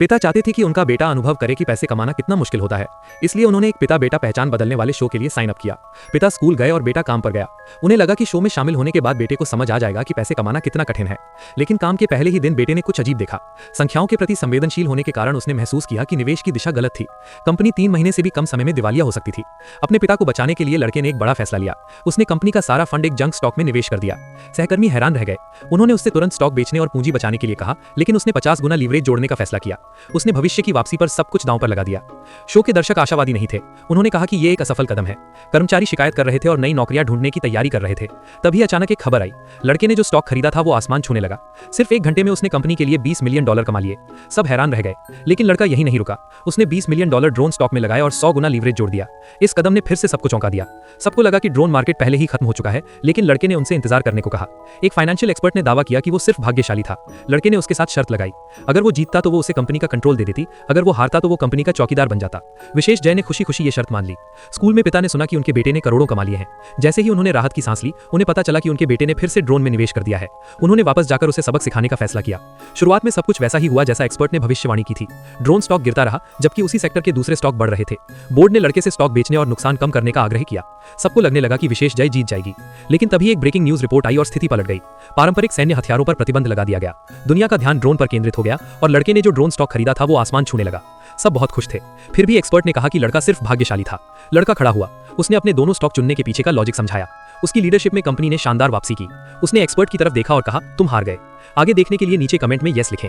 पिता चाहते थे कि उनका बेटा अनुभव करे कि पैसे कमाना कितना मुश्किल होता है, इसलिए उन्होंने एक पिता बेटा पहचान बदलने वाले शो के लिए साइन अप किया। पिता स्कूल गए और बेटा काम पर गया। उन्हें लगा कि शो में शामिल होने के बाद बेटे को समझ आ जाएगा कि पैसे कमाना कितना कठिन है। लेकिन काम के पहले ही दिन बेटे ने कुछ अजीब देखा। संख्याओं के प्रति संवेदनशील होने के कारण उसने महसूस किया कि निवेश की दिशा गलत थी। कंपनी 3 महीने से भी कम समय में दिवालिया हो सकती थी। अपने पिता को बचाने के लिए लड़के ने एक बड़ा फैसला लिया। उसने कंपनी का सारा फंड एक जंक स्टॉक में निवेश कर दिया। सहकर्मी हैरान रह गए। उन्होंने उससे तुरंत स्टॉक बेचने और पूंजी बचाने के लिए कहा, लेकिन उसने 50 गुना लीवरेज जोड़ने का फैसला किया। उसने भविष्य की वापसी पर सब कुछ दांव पर लगा दिया। शो के दर्शक आशावादी नहीं थे। उन्होंने कहा कि यह एक असफल कदम है। कर्मचारी शिकायत कर रहे थे और नई नौकरियां ढूंढने की तैयारी कर रहे थे। तभी अचानक एक खबर आई। लड़के ने जो स्टॉक खरीदा था वो आसमान छूने लगा। सिर्फ 1 घंटे में उसने कंपनी के लिए $20 मिलियन कमा लिए। सब हैरान रह गए। लेकिन लड़का यही नहीं रुका। उसने $20 मिलियन ड्रोन स्टॉक में लगाए और 100 गुना लीवरेज जोड़ दिया। इस कदम ने फिर से सबको चौंका दिया। सबको लगा कि ड्रोन मार्केट पहले ही खत्म हो चुका है, लेकिन लड़के ने उनसे इंतजार करने को कहा। एक फाइनेंशियल एक्सपर्ट ने दावा किया कि वो सिर्फ भाग्यशाली था। लड़के ने उसके साथ शर्त लगाई। अगर वो जीतता तो वो उसे कंपनी का कंट्रोल दे देती, अगर वो हारता तो वो कंपनी का चौकीदार बन जाता। विशेष जय ने खुशी खुशी ये शर्त मान ली। स्कूल में पिता ने सुना कि उनके बेटे ने करोड़ों कमा लिए हैं। जैसे ही उन्होंने राहत की सांस ली, उन्हें पता चला कि उनके बेटे ने फिर से ड्रोन में निवेश कर दिया है। उन्होंने वापस जाकर उसे सबक सिखाने का फैसला किया। शुरुआत में सब कुछ वैसा ही हुआ जैसा एक्सपर्ट ने भविष्यवाणी की थी। ड्रोन स्टॉक गिरता रहा, जबकि उसी सेक्टर के दूसरे स्टॉक बढ़ रहे थे। बोर्ड ने लड़के से स्टॉक बेचने और नुकसान कम करने का आग्रह किया। सबको लगने लगा कि विशेष जय जीत जाएगी। लेकिन तभी एक ब्रेकिंग न्यूज रिपोर्ट आई और स्थिति पलट गई। पारंपरिक सैन्य हथियारों पर प्रतिबंध लगा दिया गया। दुनिया का ध्यान ड्रोन पर केंद्रित हो गया और लड़के ने जो ड्रोन स्टॉक खरीदा था वो आसमान छूने लगा। सब बहुत खुश थे। फिर भी एक्सपर्ट ने कहा कि लड़का सिर्फ भाग्यशाली था। लड़का खड़ा हुआ। उसने अपने दोनों स्टॉक चुनने के पीछे का लॉजिक समझाया। उसकी लीडरशिप में कंपनी ने शानदार वापसी की। उसने एक्सपर्ट की तरफ देखा और कहा, तुम हार गए। आगे देखने के लिए नीचे कमेंट में यस लिखें।